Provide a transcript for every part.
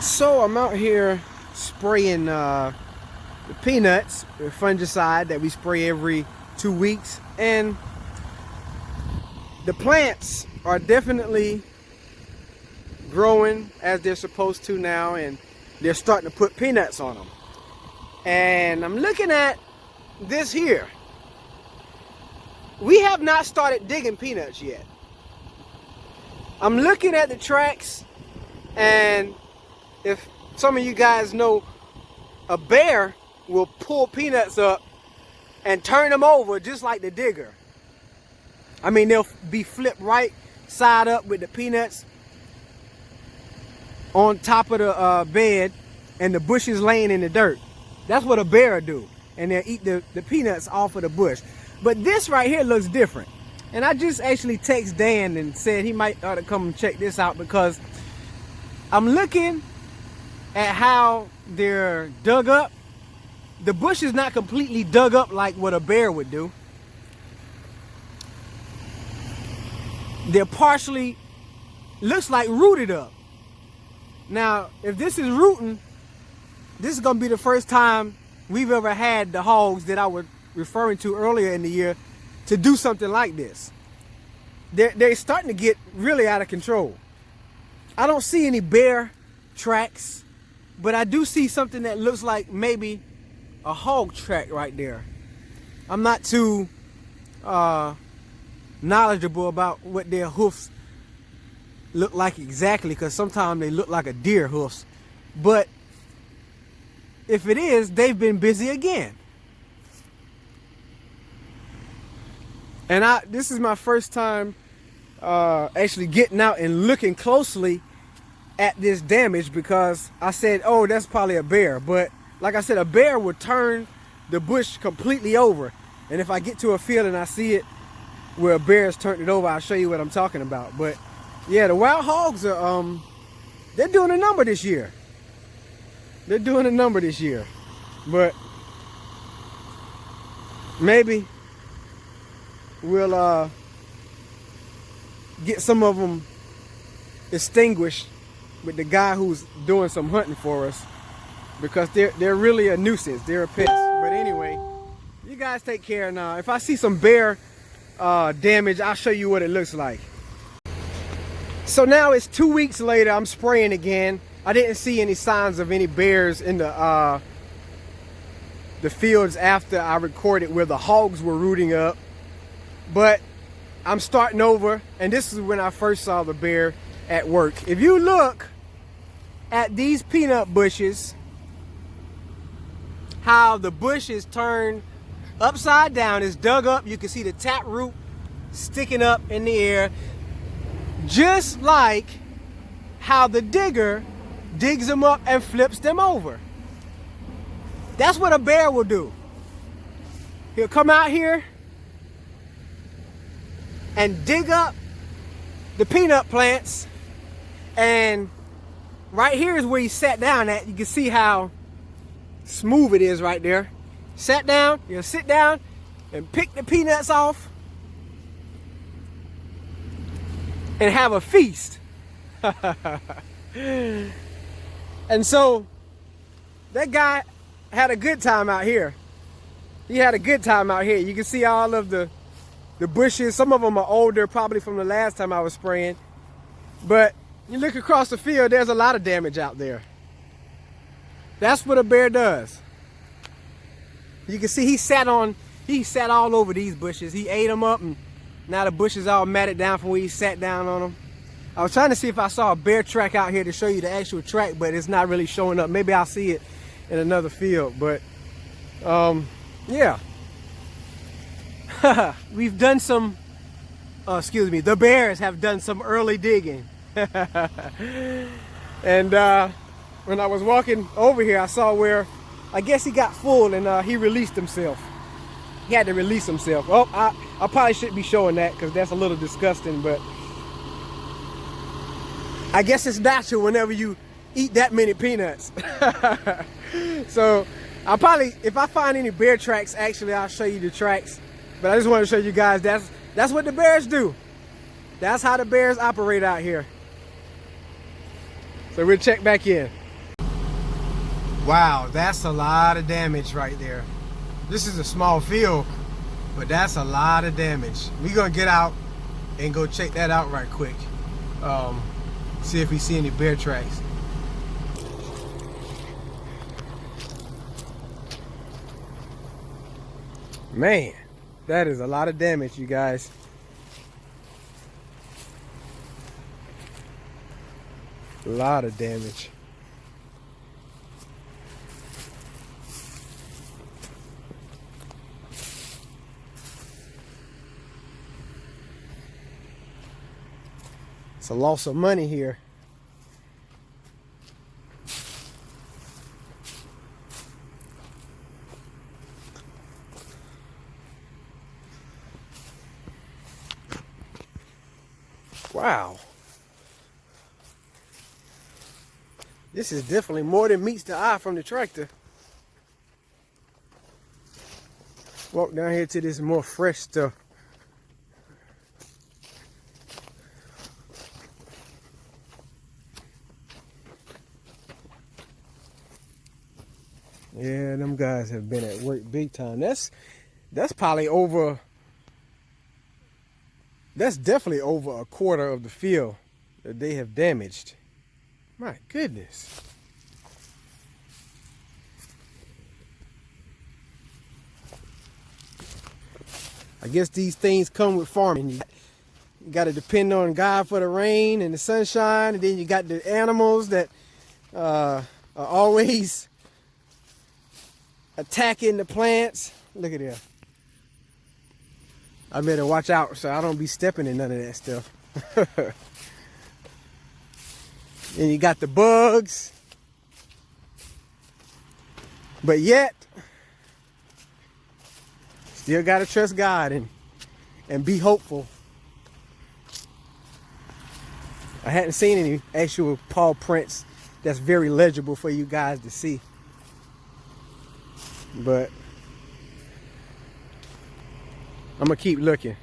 So I'm out here spraying the peanuts with fungicide that we spray every 2 weeks, and the plants are definitely growing as they're supposed to now, and they're starting to put peanuts on them. And I'm looking at this here. We have not started digging peanuts yet. I'm looking at the tracks, and if some of you guys know, a bear will pull peanuts up and turn them over just like the digger. I mean, they'll be flipped right side up with the peanuts on top of the bed and the bushes laying in the dirt. That's what a bear will do. And they'll eat the peanuts off of the bush. But this right here looks different. And I just actually texted Dan and said he might ought to come and check this out, because I'm looking at how they're dug up. The bush is not completely dug up like what a bear would do. They're partially, looks like rooted up. Now, if this is rooting, this is gonna be the first time we've ever had the hogs that I was referring to earlier in the year to do something like this. They're starting to get really out of control. I don't see any bear tracks, but I do see something that looks like maybe a hog track right there. I'm not too knowledgeable about what their hoofs look like exactly, because sometimes they look like a deer hoofs. But if it is, they've been busy again. And this is my first time actually getting out and looking closely at this damage, because I said, oh, that's probably a bear. But like I said, a bear would turn the bush completely over. And if I get to a field and I see it where a bear has turned it over, I'll show you what I'm talking about. But yeah, the wild hogs are they're doing a number this year. They're doing a number this year. But maybe we'll get some of them extinguished with the guy who's doing some hunting for us, because they're really a nuisance. They're a pest. But anyway, you guys take care now. If I see some bear damage, I'll show you what it looks like. So now it's 2 weeks later. I'm spraying again. I didn't see any signs of any bears in the fields after I recorded where the hogs were rooting up. But I'm starting over, and this is when I first saw the bear at work. If you look at these peanut bushes, how the bush is turned upside down, is dug up. You can see the tap root sticking up in the air, just like how the digger digs them up and flips them over. That's what a bear will do. He'll come out here and dig up the peanut plants, and right here is where he sat down at. You can see how smooth it is right there. Sat down, he'll sit down and pick the peanuts off and have a feast. And so that guy had a good time out here. He had a good time out here. You can see all of the bushes. Some of them are older, probably from the last time I was spraying. But you look across the field, there's a lot of damage out there. That's what a bear does. You can see he sat all over these bushes. He ate them up, and now the bush is all matted down from where he sat down on them. I was trying to see if I saw a bear track out here to show you the actual track, but it's not really showing up. Maybe I'll see it in another field. But yeah. We've done some, the bears have done some early digging. And when I was walking over here, I saw where, I guess he got full, and he released himself. He had to release himself. Oh, I probably shouldn't be showing that, because that's a little disgusting, but I guess it's natural whenever you eat that many peanuts. So I'll probably, if I find any bear tracks, actually I'll show you the tracks. But I just want to show you guys that's what the bears do. That's how the bears operate out here. So we'll check back in. Wow, that's a lot of damage right there. This is a small field, but that's a lot of damage. We're gonna get out and go check that out right quick. See if we see any bear tracks. Man, that is a lot of damage, you guys. A lot of damage. It's a loss of money here. Wow. This is definitely more than meets the eye from the tractor. Walk down here to this more fresh stuff. Yeah, them guys have been at work big time. That's probably over. That's definitely over a quarter of the field that they have damaged. My goodness. I guess these things come with farming. You got to depend on God for the rain and the sunshine, and then you got the animals that are always attacking the plants. Look at that. I better watch out so I don't be stepping in none of that stuff. And you got the bugs. But yet, still got to trust God and be hopeful. I hadn't seen any actual paw prints that's very legible for you guys to see. But I'm gonna keep looking.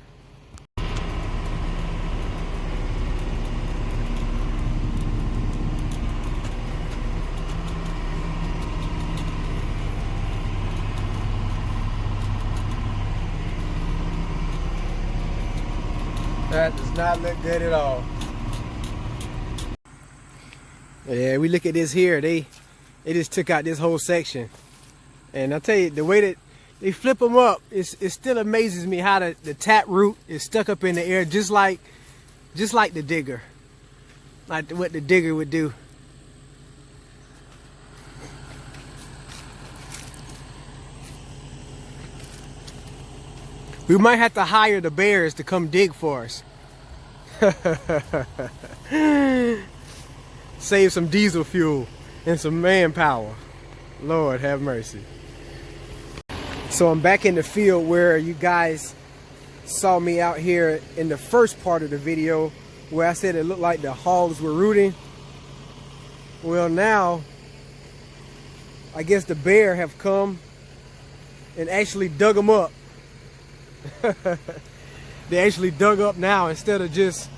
That does not look good at all. Yeah, we look at this here. They just took out this whole section. And I'll tell you, the way that they flip them up, it still amazes me how the tap root is stuck up in the air, just like the digger, like what the digger would do. We might have to hire the bears to come dig for us. Save some diesel fuel and some manpower. Lord have mercy. So I'm back in the field where you guys saw me out here in the first part of the video where I said it looked like the hogs were rooting. Well, now I guess the bear have come and actually dug them up. They actually dug up now instead of just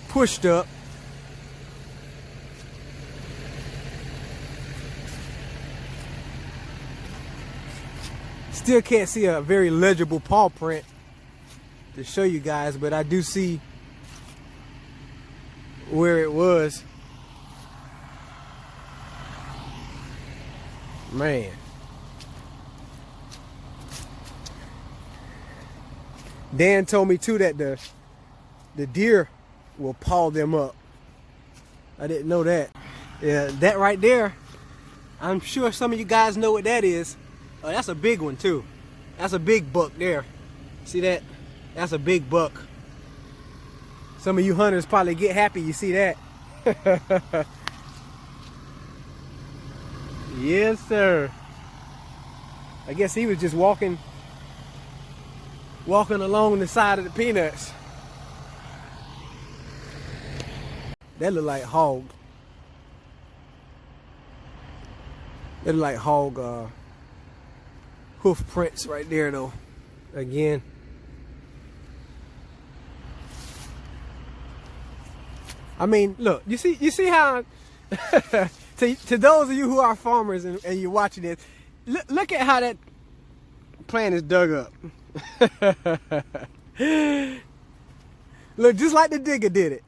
pushed up. Still can't see a very legible paw print to show you guys, but I do see where it was. Man. Dan told me too that the deer will paw them up. I didn't know that. Yeah, that right there, I'm sure some of you guys know what that is. Oh, that's a big one too. That's a big buck there. See that? That's a big buck. Some of you hunters probably get happy you see that. Yes, sir. I guess he was just walking along the side of the peanuts. That look like hog. That look like hog hoof prints right there though. Again. I mean, look, you see how To those of you who are farmers and you're watching this, look at how that plant is dug up. Look, just like the digger did it.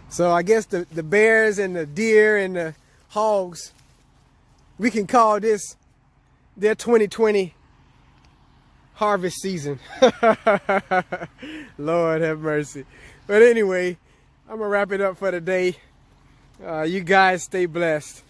So I guess the bears and the deer and the hogs, we can call this their 2020 harvest season. Lord have mercy. But anyway, I'm gonna wrap it up for today. You guys stay blessed.